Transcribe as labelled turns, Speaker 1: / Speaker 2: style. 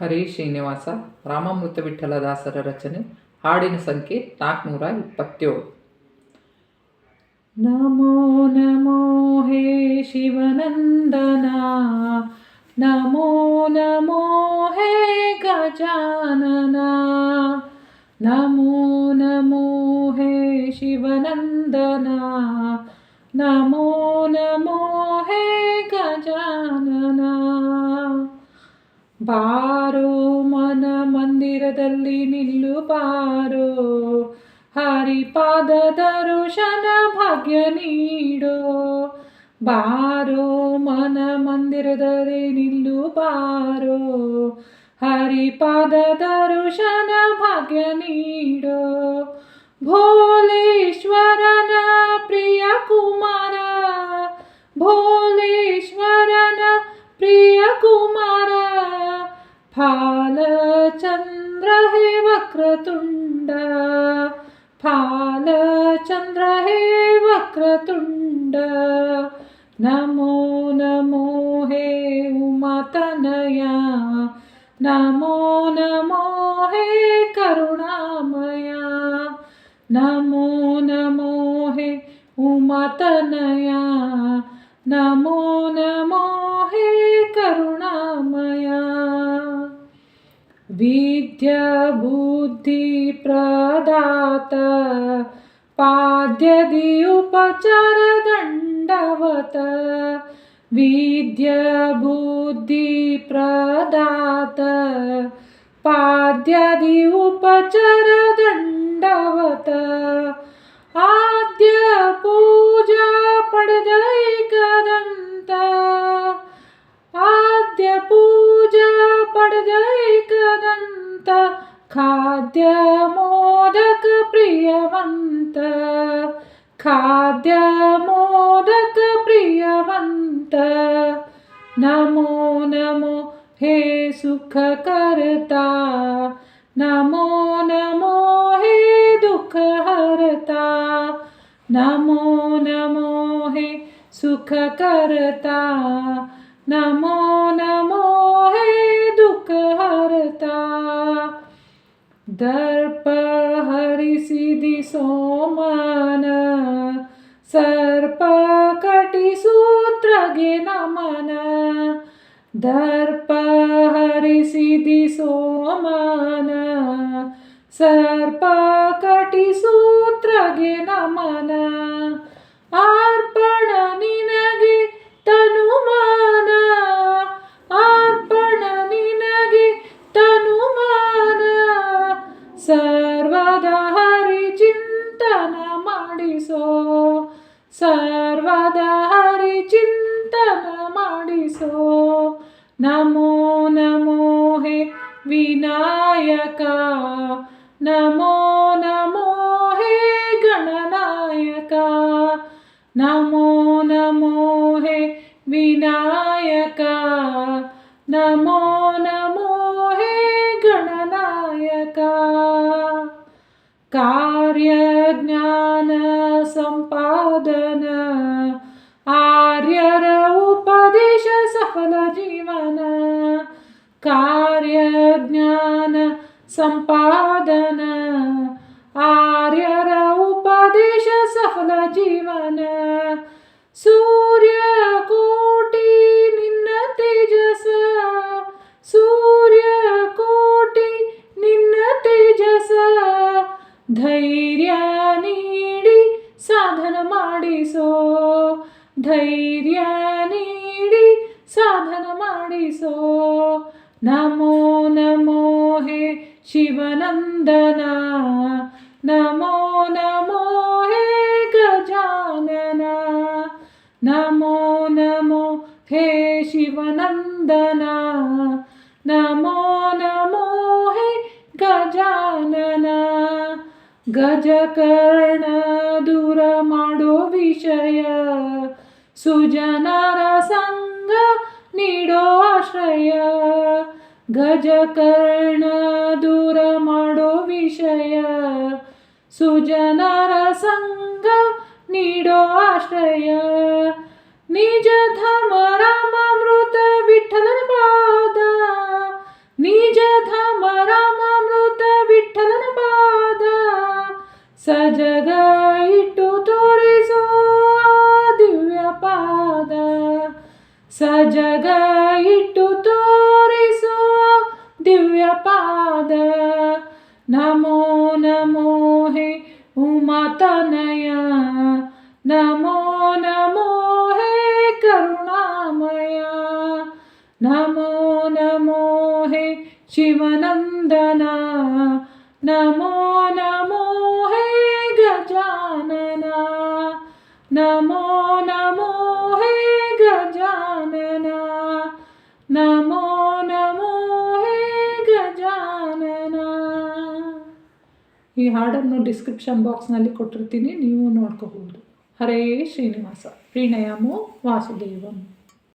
Speaker 1: ಹರಿ ಶ್ರೀನಿವಾಸ ರಾಮಾಮೃತ ವಿಠಲದಾಸರ ರಚನೆ. ಹಾಡಿನ ಸಂಖ್ಯೆ 427. ನಮೋ ನಮೋ ಹೇ ಶಿವನಂದನ, ನಮೋ ನಮೋ ಹೇ ಗಜಾನನ, ನಮೋ ನಮೋ ಹೇ ಶಿವನಂದನ, ನಮೋ ನಮೋ ಹೇ ಗಜಾನನ. ಬಾರೋ ಮನ ಮಂದಿರದಲ್ಲಿ ನಿಲ್ಲು ಬಾರೋ, ಹರಿಪಾದ ದರ್ಶನ ಭಾಗ್ಯ ನೀಡೋ. ಬಾರೋ ಮನ ಮಂದಿರದಲ್ಲಿ ನಿಲ್ಲು ಬಾರೋ, ಹರಿಪಾದ ದರ್ಶನ ಭಾಗ್ಯ ನೀಡೋ. ಭೋಲೇಶ್ವರನ ಪ್ರಿಯ ಕುಮಾರ, ಭೋಲೇಶ್ವರನ ಪ್ರಿಯ ಕುಮಾರ, ಫಾಲಚಂದ್ರ ಹೇ ವಕ್ರತುಂಡ, ಫಾಲಚಂದ್ರ ಹೇ ವಕ್ರತುಂಡ. ನಮೋ ನಮೋ ಹೇ ಉಮಾತನಯ, ನಮೋ ನಮೋ ಹೇ ಕರುಣಾಮಯ, ನಮೋ ನಮೋ ಹೇ ಉಮಾತನಯ, ನಮೋ ನಮೋ ಹೇ ಕರುಣಾಮಯ. ವಿದ್ಯಾ ಬುದ್ಧಿ ಪ್ರದಾತ, ಪಾದ್ಯದಿ ಉಪಚಾರ ದಂಡವತ. ವಿದ್ಯಾ ಬುದ್ಧಿ ಪ್ರದಾತ, ಪಾದ್ಯದಿ ಉಪಚಾರ ದಂಡವತ. ಆದ್ಯ ಪೂಜಾ ಪಡೆದ ಏಕದಂತ, ಆದ್ಯ ಪೂಜಾ ಪಡೆದ ಏಕದಂತ. ಖಾದ್ಯ ಮೋದಕ ಪ್ರಿಯವಂತ, ಖಾದ್ಯ ಮೋದಕ ಪ್ರಿಯವಂತ. ನಮೋ ನಮೋ ಹೇ ಸುಖ ಕರ್ತಾ, ನಮೋ ನಮೋ ಹೇ ದುಃಖ ಹರತಾ, ನಮೋ ನಮೋ ಹೇ ಸುಖ ಕರ್ತಾ, ನಮೋ ನಮೋ ಹೇ ದುಃಖ ಹರತಾ. ದರ್ಪ ಹರಿಸಿದಿ ಸೋಮನ, ಸರ್ಪ ಕಟಿ ಸೂತ್ರಗೆ ನಮನ. ದರ್ಪ ಹರಿಸಿದಿ ಸೋಮನ, ಸರ್ಪ ಕಟಿ ಸೂತ್ರಗೆ ನಮನ. ಅರ್ಪಣ ನಿನಗೆ ತನುಮಾನ, ಅರ್ಪಣ ನಿನಗೆ ತನುಮಾನ. ಸರ್ವದ ಹರಿ ಚಿಂತನ ಮಾಡಿಸೋ, ಸರ್ವದ ಹರಿ ಚಿಂತನ ಮಾಡಿಸೋ. ನಮೋ ನಮೋ ಹೇ ವಿನಾಯಕ, ನಮೋ ನಮೋ ಹೇ ಗಣನಾಯಕ, ನಮೋ ನಮೋ ಹೇ ವಿನಾಯಕ, ನಮೋ ನಮೋ ಹೇ ಗಣನಾಯಕ. ಕಾರ್ಯ ಜ್ಞಾನ ಸಂಪಾದನ, ಆರ್ಯರ ಉಪದೇಶ ಸಫಲ ಜೀವನ. ಕಾರ್ಯ ಜ್ಞಾನ ಸಂಪಾದನ, ಆರ್ಯರ ಉಪದೇಶ ಸಫಲ ಜೀವನ. ಸೂರ್ಯ ಕೋಟಿ ನಿನ್ನ ತೇಜಸ, ಸೂರ್ಯ ಕೋಟಿ ನಿನ್ನ ತೇಜಸ. ಧೈರ್ಯ ನೀಡಿ ಸಾಧನ ಮಾಡಿಸೋ, ಧೈರ್ಯ ನೀಡಿ ಸಾಧನ ಮಾಡಿಸೋ. ನಮೋ ನಮೋ ಹೇ ಶಿವನಂದನ, ನಮೋ ನಮೋ ಹೇ ಗಜಾನನ, ನಮೋ ನಮೋ ಹೇ ಶಿವನಂದನ, ನಮೋ ನಮೋ ಹೇ ಗಜಾನನ. ಗಜಕರ್ಣ ದೂರ ಮಾಡೋ ವಿಷಯ, ಸುಜನರ ಸಂಗ ನೀಡೋ ಆಶ್ರಯ. ಗಜಕರ್ಣ ದೂರ ಮಾಡೋ ವಿಷಯ, ಸುಜನರ ಸಂಗ ನೀಡೋ ಆಶ್ರಯ. ನಿಜ ಧಾಮ ರಾಮಾಮೃತ ವಿಠಲನ ಪಾದ, ನಿಜ ಸಜಗ ಇಟ್ಟು ತೋರಿಸೋ ದಿವ್ಯ ಪಾದ, ಸಜಗ ಇಟ್ಟು ತೋರಿಸೋ ದಿವ್ಯ ಪಾದ. ನಮೋ ನಮೋ ಹೇ ಉಮಾತನಯ, ನಮೋ ನಮೋ ಹೇ ಕರುಣಾಮಯ, ನಮೋ ನಮೋ ಹೇ ಶಿವನಂದನ, ನಮೋ ನಮೋ ಹೇ ಗಜಾನನ, ನಮೋ ನಮೋ ಹೇ ಗಜಾನನ, ನಮೋ ನಮೋ ಹೇ ಗಜಾನನ. ಈ ಹಾಡನ್ನು ಡಿಸ್ಕ್ರಿಪ್ಷನ್ ಬಾಕ್ಸ್ನಲ್ಲಿ ಕೊಟ್ಟಿರ್ತೀನಿ, ನೀವು ನೋಡ್ಕೋಬಹುದು. ಹರೇ ಶ್ರೀನಿವಾಸ. ಪ್ರಣಯಮೋ ವಾಸುದೇವಂ.